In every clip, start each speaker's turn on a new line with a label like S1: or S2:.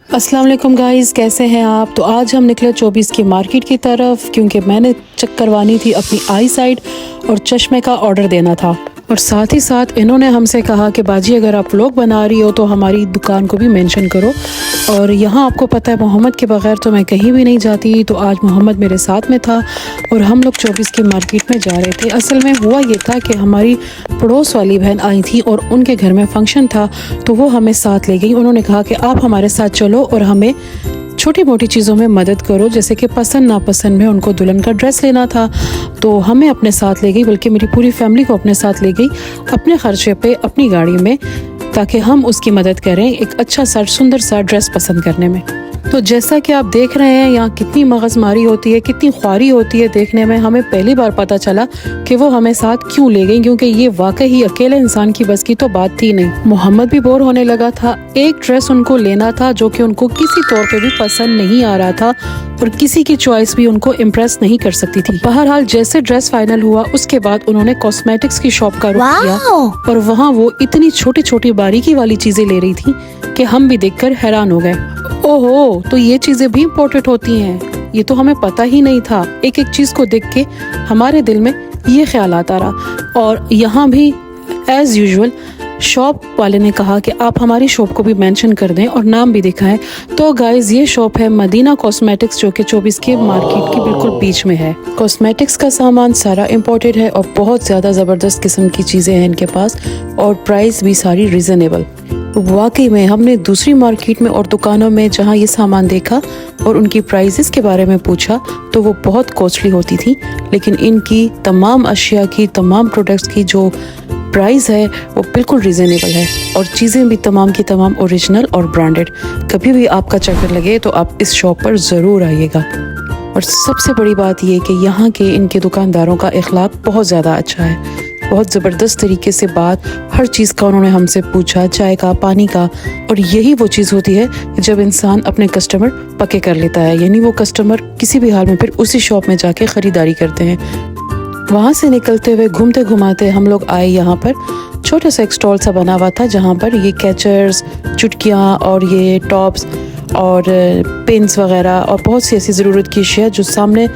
S1: अस्सलाम वालेकुम गाइस, कैसे हैं आप। तो आज हम निकले 24 की मार्केट की तरफ क्योंकि मैंने चेक करवानी थी अपनी आई साइट और चश्मे का ऑर्डर देना था। और साथ ही साथ इन्होंने हमसे कहा कि बाजी अगर आप व्लॉग बना रही हो तो हमारी दुकान को भी मेंशन करो। और यहाँ आपको पता है मोहम्मद के बगैर तो मैं कहीं भी नहीं जाती, तो आज मोहम्मद मेरे साथ में था और हम लोग 24 की मार्केट में जा रहे थे। असल में हुआ ये था कि हमारी पड़ोस वाली बहन आई थी और उनके घर में फंक्शन था, तो वो हमें साथ ले गई। उन्होंने कहा कि आप हमारे साथ चलो और हमें छोटी मोटी चीज़ों में मदद करो, जैसे कि पसंद नापसंद में उनको दुल्हन का ड्रेस लेना था तो हमें अपने साथ ले गई, बल्कि मेरी पूरी फैमिली को अपने साथ ले गई अपने खर्चे पे अपनी गाड़ी में, ताकि हम उसकी मदद करें एक अच्छा सा सुंदर सा ड्रेस पसंद करने में। तो जैसा कि आप देख रहे हैं यहाँ कितनी मगजमारी होती है, कितनी ख्वारी होती है देखने में। हमें पहली बार पता चला कि वो हमें साथ क्यों ले गई, क्योंकि ये वाकई ही अकेले इंसान की बस की तो बात थी नहीं। मोहम्मद भी बोर होने लगा था। एक ड्रेस उनको लेना था जो कि उनको किसी तौर पे भी पसंद नहीं आ रहा था और किसी की चॉइस भी उनको इम्प्रेस नहीं कर सकती थी। बहरहाल जैसे ड्रेस फाइनल हुआ उसके बाद उन्होंने कॉस्मेटिक्स की शॉप का रुख किया और वहाँ वो इतनी छोटी छोटी बारीकी वाली चीजें ले रही थी कि हम भी देखकर हैरान हो गए। ओहो, तो ये चीजें भी इम्पोर्टेंट होती हैं, ये तो हमें पता ही नहीं था। एक एक चीज को देख के हमारे दिल में ये ख्याल आता रहा। और यहाँ भी एज यूजुअल शॉप वाले ने कहा कि आप हमारी शॉप को भी मेंशन कर दें और नाम भी दिखाएं। तो गाइज ये शॉप है मदीना कॉस्मेटिक्स, जो कि 24 के मार्केट के बिल्कुल बीच में है। कॉस्मेटिक्स का सामान सारा इम्पोर्टेड है और बहुत ज्यादा जबरदस्त किस्म की चीजें हैं इनके पास और प्राइस भी सारी रीजनेबल। वाकई में हमने दूसरी मार्केट में और दुकानों में जहाँ ये सामान देखा और उनकी प्राइसेस के बारे में पूछा तो वो बहुत कॉस्टली होती थी, लेकिन इनकी तमाम अशिया की, तमाम प्रोडक्ट्स की जो प्राइस है वो बिल्कुल रीजनेबल है और चीज़ें भी तमाम की तमाम ओरिजिनल और ब्रांडेड। कभी भी आपका चक्कर लगे तो आप इस शॉप पर ज़रूर आइएगा। और सबसे बड़ी बात ये कि यहाँ के इनके दुकानदारों का इखलाक बहुत ज़्यादा अच्छा है। बहुत ज़बरदस्त तरीके से बात, हर चीज़ का उन्होंने हमसे पूछा, चाय का, पानी का। और यही वो चीज़ होती है जब इंसान अपने कस्टमर पक्के कर लेता है, यानी वो कस्टमर किसी भी हाल में फिर उसी शॉप में जाके ख़रीदारी करते हैं। वहाँ से निकलते हुए घूमते घुमाते हम लोग आए यहाँ पर छोटा सा एक स्टॉल सा बना हुआ था जहाँ पर ये कैचर्स, चुटकियाँ और ये टॉप्स और पेन्स वगैरह और बहुत सी ऐसी ज़रूरत की अशिया जो सामने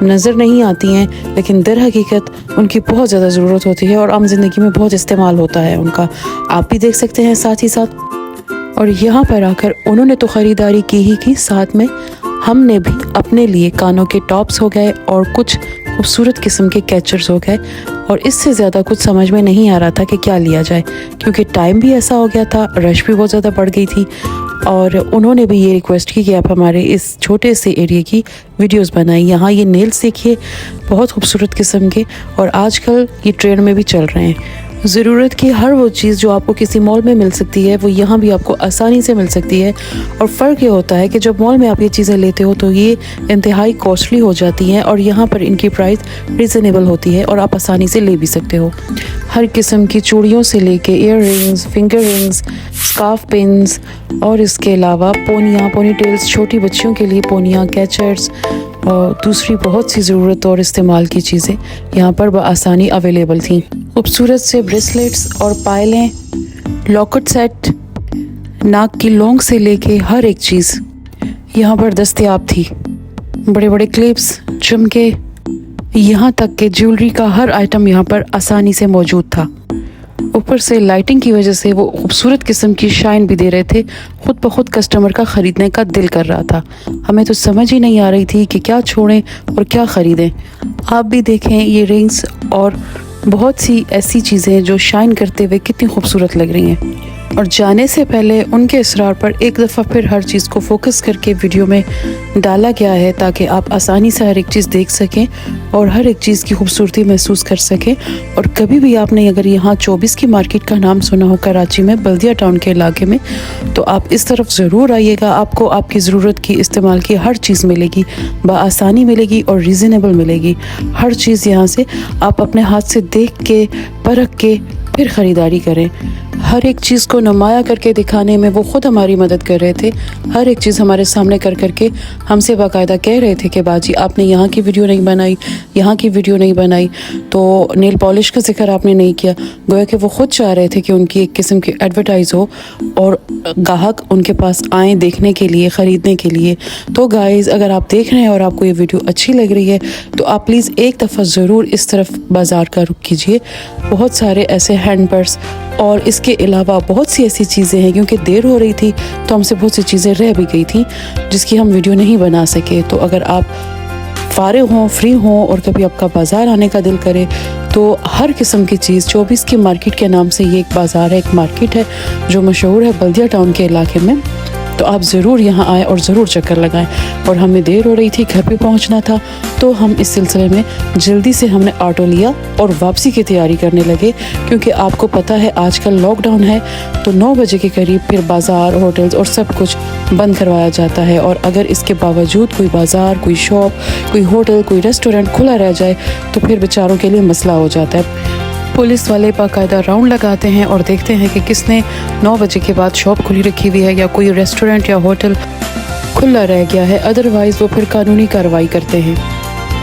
S1: नज़र नहीं आती हैं लेकिन दर हकीकत उनकी बहुत ज़्यादा ज़रूरत होती है और आम जिंदगी में बहुत इस्तेमाल होता है उनका, आप भी देख सकते हैं साथ ही साथ। और यहाँ पर आकर उन्होंने तो ख़रीदारी की ही की, साथ में हमने भी अपने लिए कानों के टॉप्स हो गए और कुछ खूबसूरत किस्म के कैचर्स हो गए। और इससे ज़्यादा कुछ समझ में नहीं आ रहा था कि क्या लिया जाए, क्योंकि टाइम भी ऐसा हो गया था, रश भी बहुत ज़्यादा बढ़ गई थी। और उन्होंने भी ये रिक्वेस्ट की कि आप हमारे इस छोटे से एरिया की वीडियोस बनाई। यहाँ ये नेल्स देखिए, बहुत खूबसूरत किस्म के, और आजकल ये ट्रेंड में भी चल रहे हैं। ज़रूरत की हर वो चीज़ जो आपको किसी मॉल में मिल सकती है वो यहाँ भी आपको आसानी से मिल सकती है। और फ़र्क ये होता है कि जब मॉल में आप ये चीज़ें लेते हो तो ये इंतहाई कॉस्टली हो जाती हैं और यहाँ पर इनकी प्राइस रीज़नेबल होती है और आप आसानी से ले भी सकते हो। हर किस्म की चूड़ियों से लेके year rings, finger rings, scarf pins और इसके अलावा पोनियाँ, पोनी टेल्स, छोटी बच्चियों के लिए पोनियाँ, कैचर्स और दूसरी बहुत सी ज़रूरत और इस्तेमाल की चीज़ें यहाँ पर बआसानी अवेलेबल थी। खूबसूरत से ब्रेसलेट्स और पायलें, लॉकेट सेट, नाक की लौंग से लेके हर एक चीज़ यहाँ पर दस्तयाब थी। बड़े बड़े क्लिप्स, झुमके, यहाँ तक कि ज्वेलरी का हर आइटम यहाँ पर आसानी से मौजूद था। ऊपर से लाइटिंग की वजह से वो खूबसूरत किस्म की शाइन भी दे रहे थे, खुद ब खुद कस्टमर का ख़रीदने का दिल कर रहा था। हमें तो समझ ही नहीं आ रही थी कि क्या छोड़ें और क्या ख़रीदें। आप भी देखें ये रिंग्स और बहुत सी ऐसी चीज़ें जो शाइन करते हुए कितनी खूबसूरत लग रही हैं। और जाने से पहले उनके इसरार पर एक दफ़ा फिर हर चीज़ को फोकस करके वीडियो में डाला गया है ताकि आप आसानी से हर एक चीज़ देख सकें और हर एक चीज़ की खूबसूरती महसूस कर सकें। और कभी भी आपने अगर यहाँ 24 की मार्केट का नाम सुना हो कराची में, बल्दिया टाउन के इलाके में, तो आप इस तरफ ज़रूर आइएगा। आपको आपकी ज़रूरत की इस्तेमाल की हर चीज़ मिलेगी, बआसानी मिलेगी और रीज़नेबल मिलेगी। हर चीज़ यहाँ से आप अपने हाथ से देख के, परख के फिर ख़रीदारी करें। हर एक चीज़ को नुमाया करके दिखाने में वो ख़ुद हमारी मदद कर रहे थे। हर एक चीज़ हमारे सामने कर करके हमसे बाकायदा कह रहे थे कि बाजी आपने यहाँ की वीडियो नहीं बनाई, यहाँ की वीडियो नहीं बनाई, तो नेल पॉलिश का जिक्र आपने नहीं किया। गोया कि वो ख़ुद चाह रहे थे कि उनकी एक किस्म की एडवर्टाइज़ हो और गाहक उनके पास आएँ देखने के लिए, ख़रीदने के लिए। तो गाइज़, अगर आप देख रहे हैं और आपको ये वीडियो अच्छी लग रही है तो आप प्लीज़ एक दफ़ा ज़रूर इस तरफ बाज़ार का रुख कीजिए। बहुत सारे ऐसे हैंड पर्स और इसके अलावा बहुत सी ऐसी चीज़ें हैं, क्योंकि देर हो रही थी तो हमसे बहुत सी चीज़ें रह भी गई थी जिसकी हम वीडियो नहीं बना सके। तो अगर आप फारिग हों, फ्री हों और कभी आपका बाज़ार आने का दिल करे तो हर किस्म की चीज़ 24 की मार्केट के नाम से ये एक बाज़ार है, एक मार्केट है जो मशहूर है बल्दिया टाउन के इलाके में। तो आप ज़रूर यहाँ आएँ और ज़रूर चक्कर लगाएं। और हमें देर हो रही थी, घर पे पहुँचना था, तो हम इस सिलसिले में जल्दी से हमने ऑटो लिया और वापसी की तैयारी करने लगे, क्योंकि आपको पता है आजकल लॉकडाउन है तो 9 बजे के करीब फिर बाज़ार, होटल्स और सब कुछ बंद करवाया जाता है। और अगर इसके बावजूद कोई बाज़ार, कोई शॉप, कोई होटल, कोई रेस्टोरेंट खुला रह जाए तो फिर बेचारों के लिए मसला हो जाता है। पुलिस वाले बाकायदा राउंड लगाते हैं और देखते हैं कि किसने 9 बजे के बाद शॉप खुली रखी हुई है या कोई रेस्टोरेंट या होटल खुला रह गया है, अदरवाइज़ वो फिर कानूनी कार्रवाई करते हैं।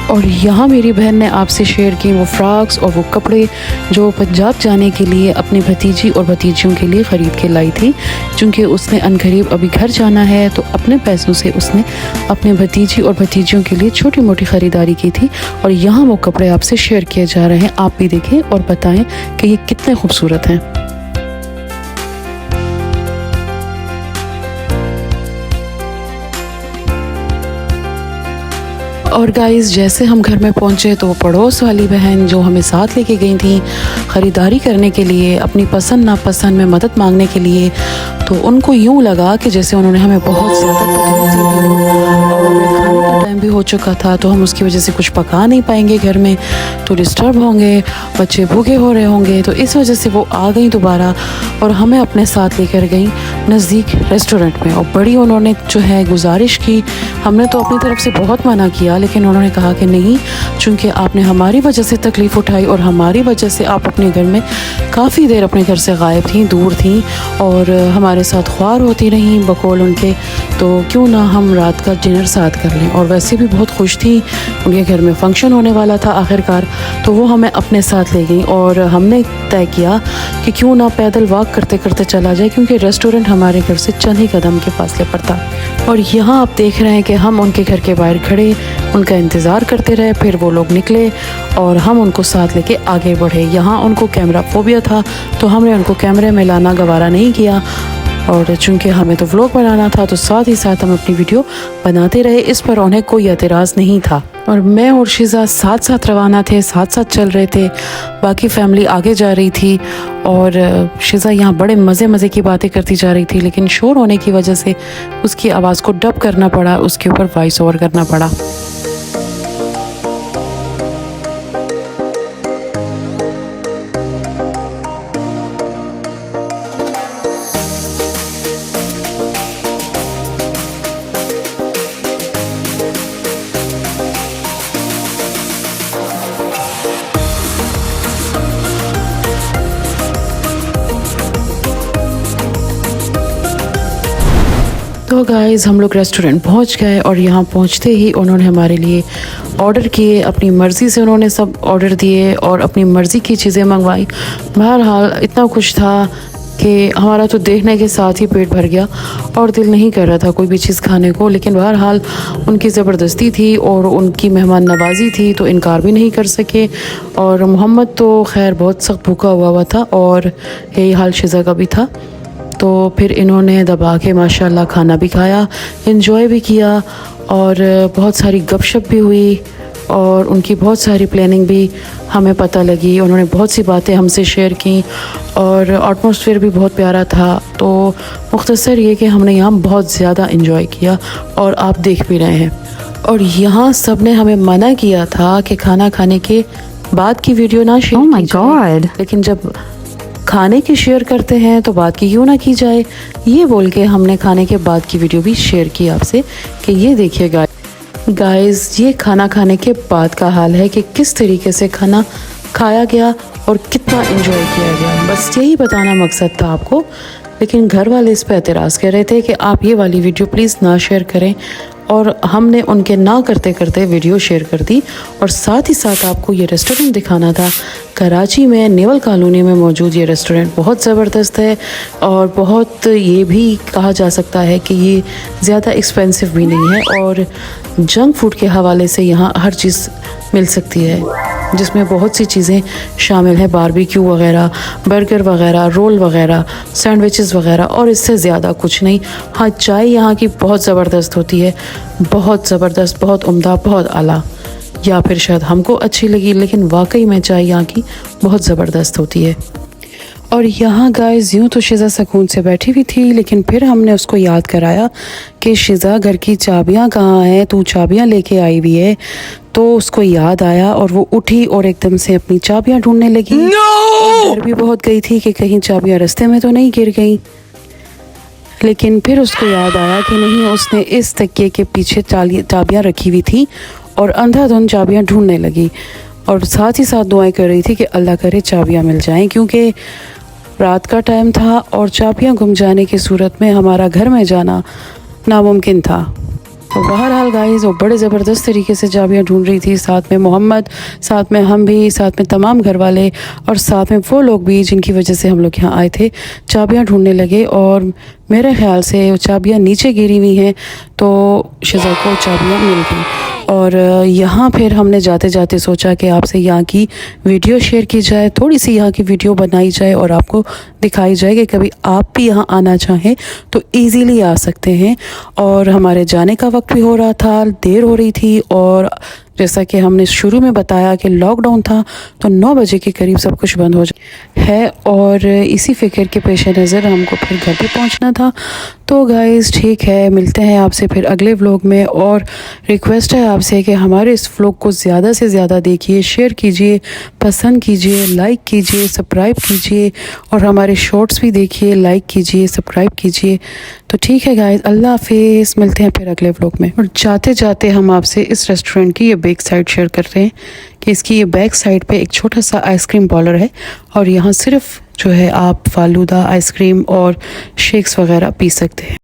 S1: और यहाँ मेरी बहन ने आपसे शेयर की वो फ्रॉक्स और वो कपड़े जो पंजाब जाने के लिए अपनी भतीजी और भतीजियों के लिए ख़रीद के लाई थी, चूँकि उसने अनकरीब अभी घर जाना है तो अपने पैसों से उसने अपने भतीजी और भतीजियों के लिए छोटी मोटी ख़रीदारी की थी। और यहाँ वो कपड़े आपसे शेयर किए जा रहे हैं, आप भी देखें और बताएं कि ये कितने खूबसूरत हैं। और गाइस, जैसे हम घर में पहुंचे तो पड़ोस वाली बहन जो हमें साथ लेके गई थी ख़रीदारी करने के लिए, अपनी पसंद नापसंद में मदद मांगने के लिए, तो उनको यूँ लगा कि जैसे उन्होंने हमें बहुत ज़्यादा तकलीफ दी और खाने का टाइम भी हो चुका था तो हम उसकी वजह से कुछ पका नहीं पाएंगे घर में, तो डिस्टर्ब होंगे, बच्चे भूखे हो रहे होंगे। तो इस वजह से वो आ गई दोबारा और हमें अपने साथ लेकर गई नज़दीक रेस्टोरेंट में। और बड़ी उन्होंने जो है गुजारिश की, हमने तो अपनी तरफ से बहुत मना किया, लेकिन उन्होंने कहा कि नहीं, चूँकि आपने हमारी वजह से तकलीफ़ उठाई और हमारी वजह से आप अपने घर में काफ़ी देर अपने घर से गायब थी, दूर थी और हमारे साथ ख्वार होती रहीं बकौल उनके, तो क्यों ना हम रात का डिनर साथ कर लें। और वैसे भी बहुत खुश थी, उनके घर में फ़ंक्शन होने वाला था आखिरकार, तो वो हमें अपने साथ ले गई। और हमने तय किया कि क्यों ना पैदल वॉक करते करते चला जाए, क्योंकि रेस्टोरेंट हमारे घर से चंद ही कदम के फासले पर था। और यहाँ आप देख रहे हैं कि हम उनके घर के बाहर खड़े उनका इंतज़ार करते रहे, फिर वो लोग निकले और हम उनको साथ लेके आगे बढ़े। यहाँ उनको कैमरा फोबिया था तो हमने उनको कैमरे में लाना गवारा नहीं किया, और चूँकि हमें तो व्लॉग बनाना था तो साथ ही साथ हम अपनी वीडियो बनाते रहे, इस पर उन्हें कोई एतराज़ नहीं था। और मैं और शिज़ा साथ साथ रवाना थे, साथ साथ चल रहे थे, बाकी फैमिली आगे जा रही थी और शिज़ा यहाँ बड़े मज़े की बातें करती जा रही थी, लेकिन शोर होने की वजह से उसकी आवाज़ को डब करना पड़ा, उसके ऊपर वॉइस ओवर करना पड़ा। तो गाइज़, हम लोग रेस्टोरेंट पहुंच गए और यहाँ पहुंचते ही उन्होंने हमारे लिए ऑर्डर किए, अपनी मर्ज़ी से उन्होंने सब ऑर्डर दिए और अपनी मर्ज़ी की चीज़ें मंगवाई। बहरहाल इतना कुछ था कि हमारा तो देखने के साथ ही पेट भर गया और दिल नहीं कर रहा था कोई भी चीज़ खाने को, लेकिन बहरहाल उनकी ज़बरदस्ती थी और उनकी मेहमान नवाजी थी तो इनकार भी नहीं कर सके। और मोहम्मद तो खैर बहुत सख्त भूखा हुआ था और यही हाल शिज़ा का भी था, तो फिर इन्होंने दबा के माशाल्लाह खाना भी खाया, एंजॉय भी किया और बहुत सारी गपशप भी हुई और उनकी बहुत सारी प्लानिंग भी हमें पता लगी। उन्होंने बहुत सी बातें हमसे शेयर की और एटमॉस्फेयर भी बहुत प्यारा था। तो मुख्तसर ये कि हमने यहाँ बहुत ज़्यादा एंजॉय किया और आप देख भी रहे हैं। और यहाँ सब ने हमें मना किया था कि खाना खाने के बाद की वीडियो ना शेयर की जाए, लेकिन जब खाने की शेयर करते हैं तो बात की क्यों ना की जाए, ये बोल के हमने खाने के बाद की वीडियो भी शेयर की आपसे कि ये देखिएगा गाइस, ये खाना खाने के बाद का हाल है कि किस तरीके से खाना खाया गया और कितना एंजॉय किया गया, बस यही बताना मकसद था आपको। लेकिन घर वाले इस पर एतराज़ कर रहे थे कि आप ये वाली वीडियो प्लीज़ ना शेयर करें, और हमने उनके ना करते करते वीडियो शेयर कर दी। और साथ ही साथ आपको ये रेस्टोरेंट दिखाना था। कराची में नेवल कॉलोनी में मौजूद ये रेस्टोरेंट बहुत ज़बरदस्त है, और बहुत ये भी कहा जा सकता है कि ये ज़्यादा एक्सपेंसिव भी नहीं है, और जंक फूड के हवाले से यहाँ हर चीज़ मिल सकती है, जिसमें बहुत सी चीज़ें शामिल हैं, बारबेक्यू वगैरह, बर्गर वगैरह, रोल वगैरह, सैंडविचेस वगैरह, और इससे ज़्यादा कुछ नहीं। हाँ, चाय यहाँ की बहुत ज़बरदस्त होती है, बहुत ज़बरदस्त, बहुत उम्दा, बहुत आला, या फिर शायद हमको अच्छी लगी, लेकिन वाकई में चाय यहाँ की बहुत ज़बरदस्त होती है। और यहाँ गाइस यूँ तो शिज़ा सुकून से बैठी हुई थी, लेकिन फिर हमने उसको याद कराया कि शिज़ा घर की चाबियाँ कहाँ हैं, तू चाबियाँ लेके आई हुई है। तो उसको याद आया और वो उठी और एकदम से अपनी चाबियाँ ढूंढने लगी। और डर भी बहुत गई थी कि कहीं चाबियाँ रास्ते में तो नहीं गिर गई। लेकिन फिर उसको याद आया कि नहीं, उसने इस तकिए के पीछे चाबियाँ रखी हुई थी, और अंधाधुंध चाबियाँ ढूंढने लगी, और साथ ही साथ दुआएं कर रही थी कि अल्लाह करे चाबियाँ मिल जाएं, क्योंकि रात का टाइम था और चाबियाँ गुम जाने की सूरत में हमारा घर में जाना नामुमकिन था। तो बहरहाल गाइस वो बड़े ज़बरदस्त तरीके से चाबियाँ ढूंढ रही थी, साथ में मोहम्मद, साथ में हम भी, साथ में तमाम घर वाले, और साथ में वो लोग भी जिनकी वजह से हम लोग यहाँ आए थे, चाबियाँ ढूंढने लगे। और मेरे ख़्याल से वो चाबियाँ नीचे गिरी हुई हैं, तो शिज़ा को चाबियाँ मिल गई। और यहाँ फिर हमने जाते जाते सोचा कि आपसे यहाँ की वीडियो शेयर की जाए, थोड़ी सी यहाँ की वीडियो बनाई जाए, और आपको दिखाई जाए कि कभी आप भी यहाँ आना चाहें तो इजीली आ सकते हैं। और हमारे जाने का वक्त भी हो रहा था, देर हो रही थी, और जैसा कि हमने शुरू में बताया कि लॉकडाउन था, तो 9 बजे के करीब सब कुछ बंद हो है, और इसी फिक्र के पेश नज़र हमको फिर घर पे पहुंचना था। तो गाइस ठीक है, मिलते हैं आपसे फिर अगले व्लॉग में, और रिक्वेस्ट है आपसे कि हमारे इस व्लॉग को ज़्यादा से ज़्यादा देखिए, शेयर कीजिए, पसंद कीजिए, लाइक कीजिए, सब्सक्राइब कीजिए, और हमारे शॉर्ट्स भी देखिए, लाइक कीजिए, सब्सक्राइब कीजिए। तो ठीक है गाइस, अल्लाह हाफिज़, मिलते हैं फिर अगले व्लॉग में। और जाते जाते हम आपसे इस रेस्टोरेंट की ये बैक साइड शेयर कर रहे हैं कि इसकी ये बैक साइड पे एक छोटा सा आइसक्रीम पार्लर है, और यहाँ सिर्फ जो है आप फालूदा, आइसक्रीम और शेक्स वगैरह पी सकते हैं।